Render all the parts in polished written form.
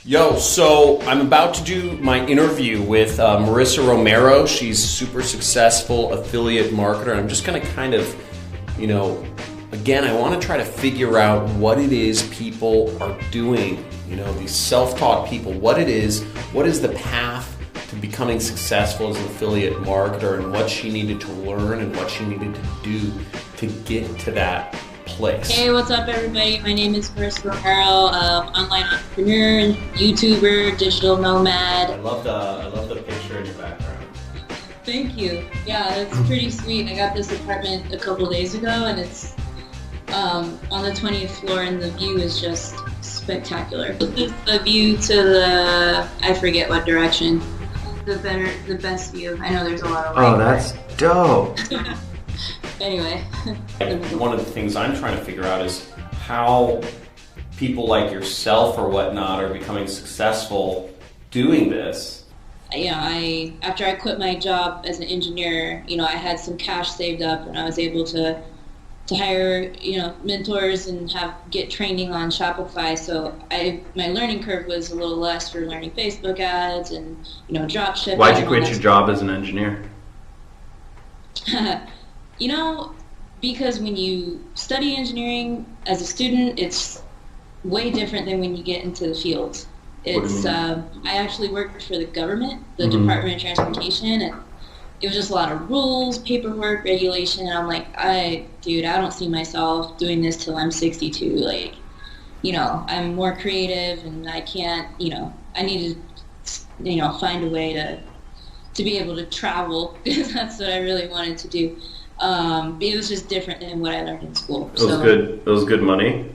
Yo, so I'm about to do my interview with Marissa Romero. She's a super successful affiliate marketer. I'm just going to kind of, again, I want to try to figure out what it is people are doing, these self-taught people, what is the path to becoming successful as an affiliate marketer, and what she needed to learn and what she needed to do to get to that place. Hey, what's up, everybody? My name is Marissa Romero, online entrepreneur, YouTuber, digital nomad. I love the picture in your background. Thank you. Yeah, it's pretty sweet. I got this apartment a couple days ago, and it's on the 20th floor, and the view is just spectacular. This is the view to the, I forget what direction. The best view. I know there's a lot of light. Oh, that's dope. Anyway. One of the things I'm trying to figure out is how people like yourself or whatnot are becoming successful doing this. After I quit my job as an engineer, I had some cash saved up, and I was able to hire, mentors and get training on Shopify. So my learning curve was a little less for learning Facebook ads and, drop shipping. Why'd you quit your job as an engineer? Because when you study engineering as a student, it's way different than when you get into the field. I actually worked for the government, the Department of Transportation, and it was just a lot of rules, paperwork, regulation, and I'm like, I don't see myself doing this till I'm 62. I'm more creative, and I can't, I need to, find a way to be able to travel, because that's what I really wanted to do. But it was just different than what I learned in school. It was good. It was good money.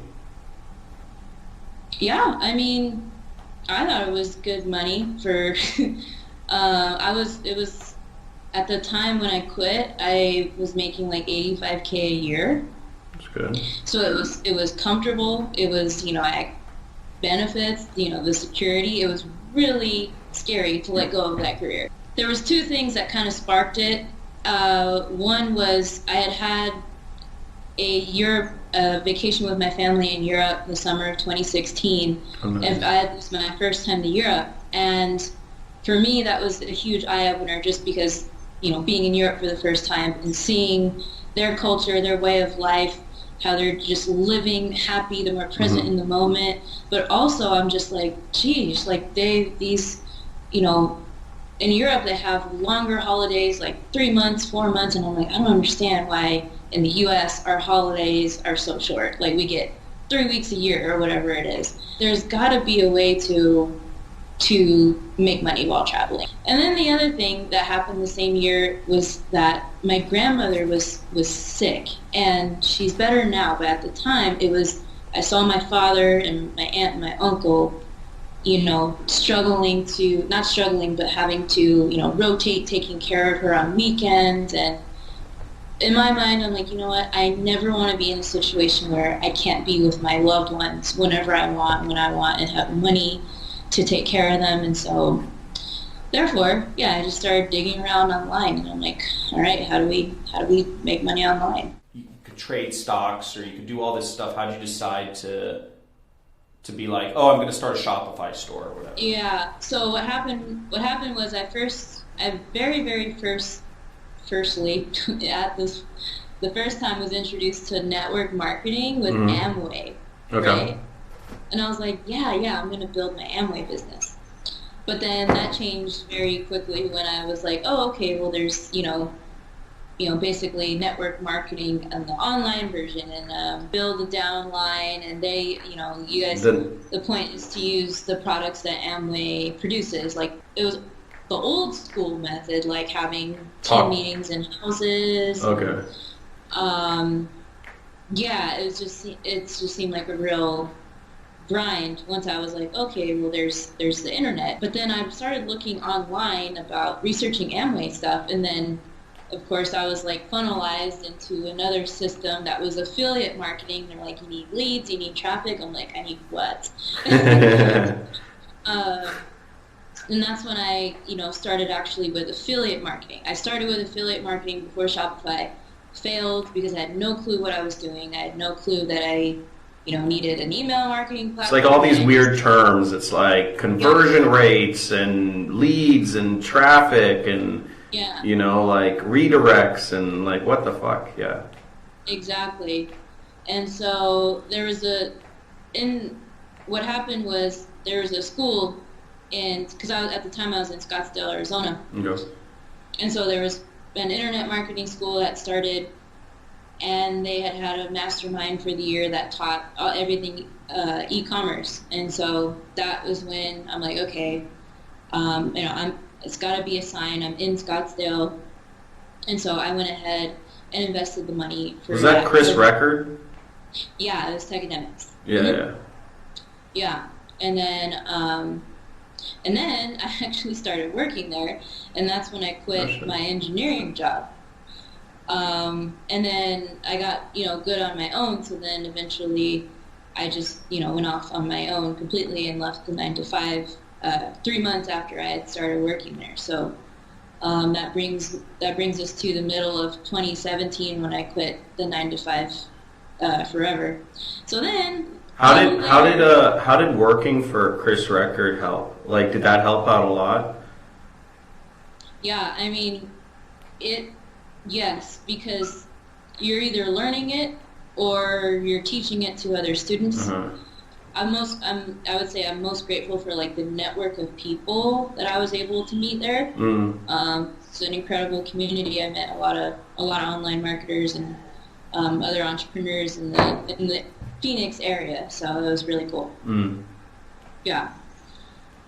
Yeah, I thought it was good money for. It was at the time when I quit, I was making like $85K a year. That's good. So it was comfortable. It was I benefits. The security. It was really scary to let go of that career. There was two things that kind of sparked it. One was I had a vacation with my family in Europe the summer of 2016. Oh, nice. And it was my first time to Europe, and for me that was a huge eye-opener, just because being in Europe for the first time and seeing their culture, their way of life, how they're just living happy, they're more present in the moment. But also I'm just like, geez, like in Europe, they have longer holidays, like 3 months, 4 months, and I'm like, I don't understand why in the U.S. our holidays are so short. Like, we get 3 weeks a year or whatever it is. There's got to be a way to make money while traveling. And then the other thing that happened the same year was that my grandmother was sick, and she's better now, but at the time I saw my father and my aunt and my uncle having to, rotate taking care of her on weekends. And in my mind, I'm like, you know what? I never want to be in a situation where I can't be with my loved ones whenever I want, when I want, and have money to take care of them. And so, therefore, I just started digging around online, and I'm like, all right, how do we make money online? You could trade stocks, or you could do all this stuff. How did you decide to be like, oh, I'm going to start a Shopify store or whatever? Yeah. So what happened was the first time was introduced to network marketing with Amway. Okay. Right? And I was like, yeah, I'm going to build my Amway business. But then that changed very quickly when I was like, oh, okay, well, there's, basically network marketing and the online version, and build a downline, and they, you guys, the point is to use the products that Amway produces. Like, it was the old school method, like having team meetings in houses. Okay. It just seemed like a real grind once I was like, okay, well, there's the internet. But then I started looking online about researching Amway stuff, and then of course I was like funnelized into another system that was affiliate marketing. They're like, you need leads, you need traffic. I'm like, I need what? And that's when I started actually with affiliate marketing. I started with affiliate marketing before Shopify. Failed because I had no clue what I was doing. I had no clue that I needed an email marketing It's platform. like all these weird terms. It's like conversion rates and leads and traffic and, Yeah. like redirects and like what the fuck? Yeah. Exactly. And so what happened was there was a school because at the time I was in Scottsdale, Arizona. Okay. And so there was an internet marketing school that started, and they had a mastermind for the year that taught everything e-commerce. And so that was when I'm like, okay, it's got to be a sign. I'm in Scottsdale, and so I went ahead and invested the money for. Was that Chris Record? Yeah, it was Techademics. Yeah, mm-hmm. Yeah, and then I actually started working there, and that's when I quit my engineering job. And then I got, good on my own, so then eventually I just, went off on my own completely and left the 9 to 5 3 months after I had started working there. So that brings us to the middle of 2017 when I quit the 9 to 5 forever. So then how did working for Chris Record help? Like, did that help out a lot? Yeah, I mean, yes, because you're either learning it or you're teaching it to other students. Uh-huh. I would say I'm most grateful for like the network of people that I was able to meet there. It's an incredible community. I met a lot of online marketers and other entrepreneurs in the Phoenix area, so it was really cool. Yeah.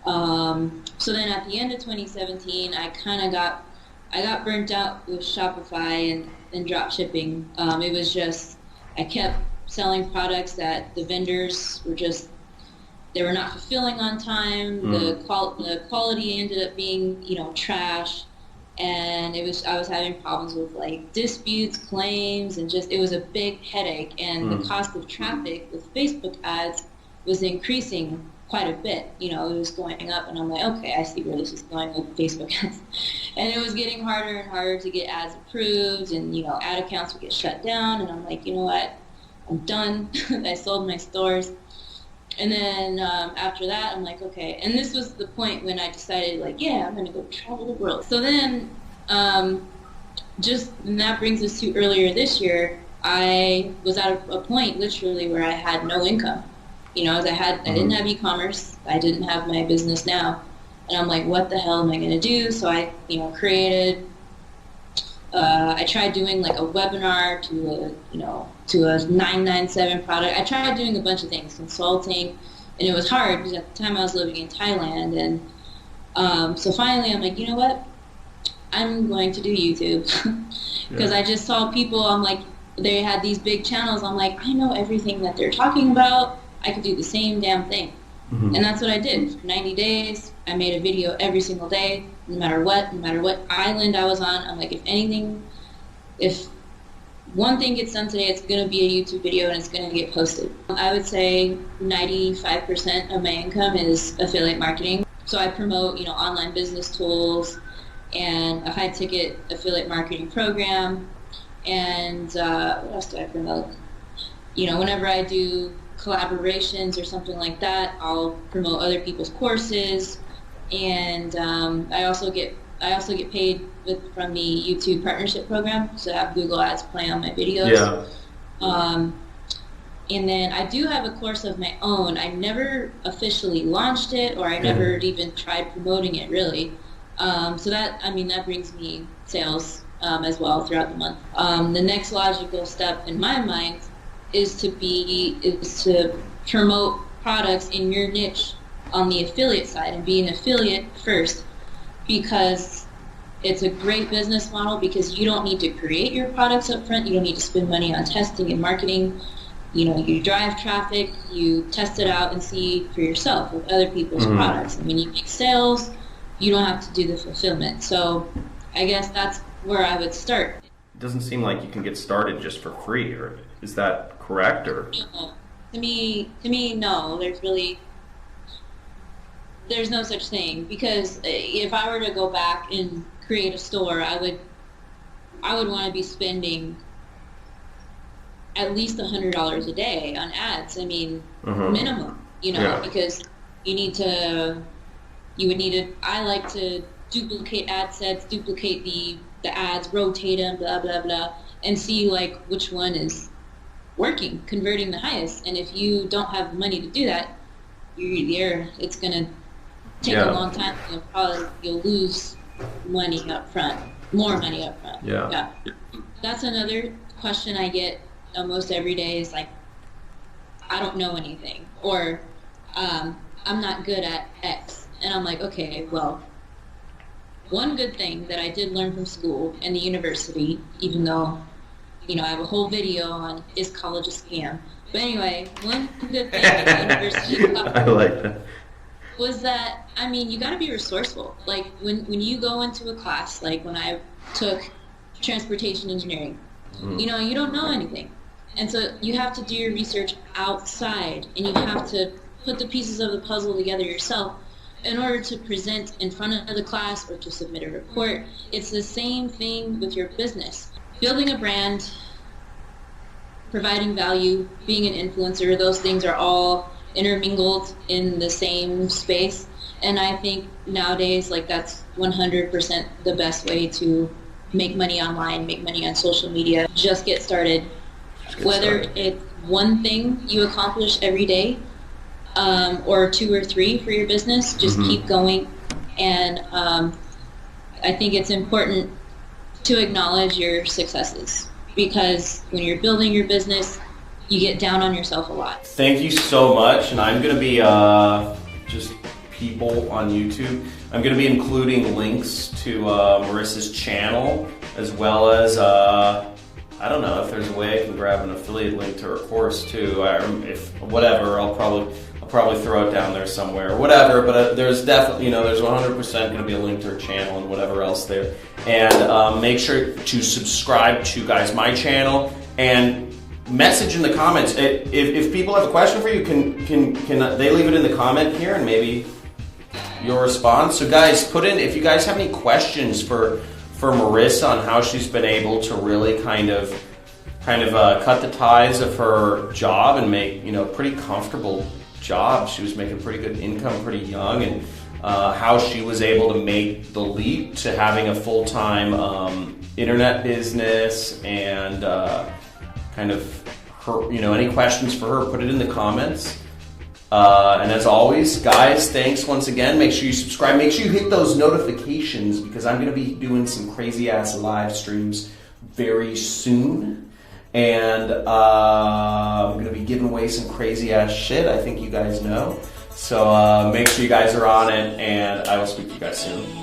So then at the end of 2017, I got burnt out with Shopify and drop shipping. It was just, I kept selling products that the vendors they were not fulfilling on time. The quality ended up being, trash. And I was having problems with like disputes, claims, and it was a big headache. And the cost of traffic with Facebook ads was increasing quite a bit. It was going up, and I'm like, okay, I see where this is going with Facebook ads. And it was getting harder and harder to get ads approved, and ad accounts would get shut down. And I'm like, you know what, I'm done. I sold my stores. And then after that, I'm like, okay. And this was the point when I decided, like, yeah, I'm going to go travel the world. So then, and that brings us to earlier this year, I was at a point literally where I had no income. I didn't have e-commerce. I didn't have my business now. And I'm like, what the hell am I going to do? So I, I tried doing like a webinar to a 997 product. I tried doing a bunch of things, consulting, and it was hard because at the time I was living in Thailand. And so finally I'm like, you know what? I'm going to do YouTube because I just saw people, I'm like, they had these big channels. I'm like, I know everything that they're talking about. I could do the same damn thing. And that's what I did. For 90 days, I made a video every single day, no matter what island I was on. I'm like, if one thing gets done today, it's going to be a YouTube video and it's going to get posted. I would say 95% of my income is affiliate marketing. So I promote, online business tools and a high-ticket affiliate marketing program. And what else do I promote? Whenever I do collaborations or something like that, I'll promote other people's courses. And I also get paid from the YouTube partnership program, so I have Google Ads play on my videos. Yeah. And then I do have a course of my own. I never officially launched it, or I never even tried promoting it really. So that brings me sales as well throughout the month. The next logical step in my mind is to promote products in your niche on the affiliate side and be an affiliate first, because it's a great business model, because you don't need to create your products up front. You don't need to spend money on testing and marketing. You drive traffic, you test it out and see for yourself with other people's products. And when you make sales, you don't have to do the fulfillment. So I guess that's where I would start. It doesn't seem like you can get started just for free, or is that correct? Or to me, no. There's no such thing, because if I were to go back and create a store, I would want to be spending at least $100 a day on ads. I mean, minimum, because I like to duplicate ad sets, duplicate the ads, rotate them, blah, blah, blah, and see like which one is working, converting the highest. And if you don't have money to do that, it's going to take a long time. You'll lose money up front, more money up front. Yeah. That's another question I get almost every day is like, I don't know anything, or I'm not good at X. And I'm like, okay, well, one good thing that I did learn from school and the university, even though, I have a whole video on is college a scam. But anyway, one good thing that the university I like that. Was that, you got to be resourceful. Like when you go into a class, like when I took transportation engineering, you don't know anything. And so you have to do your research outside, and you have to put the pieces of the puzzle together yourself in order to present in front of the class or to submit a report. It's the same thing with your business. Building a brand, providing value, being an influencer, those things are all intermingled in the same space. And I think nowadays, like, that's 100% the best way to make money online, make money on social media. Just get started. Whether it's one thing you accomplish every day, or 2 or 3 for your business, just keep going. And I think it's important to acknowledge your successes, because when you're building your business, you get down on yourself a lot. Thank you so much. And I'm going to be just people on YouTube. I'm going to be including links to Marissa's channel, as well as I don't know if there's a way I can grab an affiliate link to her course too. I'll probably throw it down there somewhere or whatever. But there's definitely, there's 100% going to be a link to her channel and whatever else there. And make sure to subscribe to my channel, and message in the comments. If people have a question for you, can they leave it in the comment here, and maybe you'll respond. So guys, put in if you guys have any questions for Marissa on how she's been able to really kind of cut the ties of her job and make pretty comfortable job. She was making pretty good income pretty young, and how she was able to make the leap to having a full-time internet business, and kind of her, any questions for her, put it in the comments. And as always, guys, thanks once again. Make sure you subscribe. Make sure you hit those notifications, because I'm going to be doing some crazy-ass live streams very soon. And I'm going to be giving away some crazy-ass shit, I think you guys know. So make sure you guys are on it, and I will speak to you guys soon.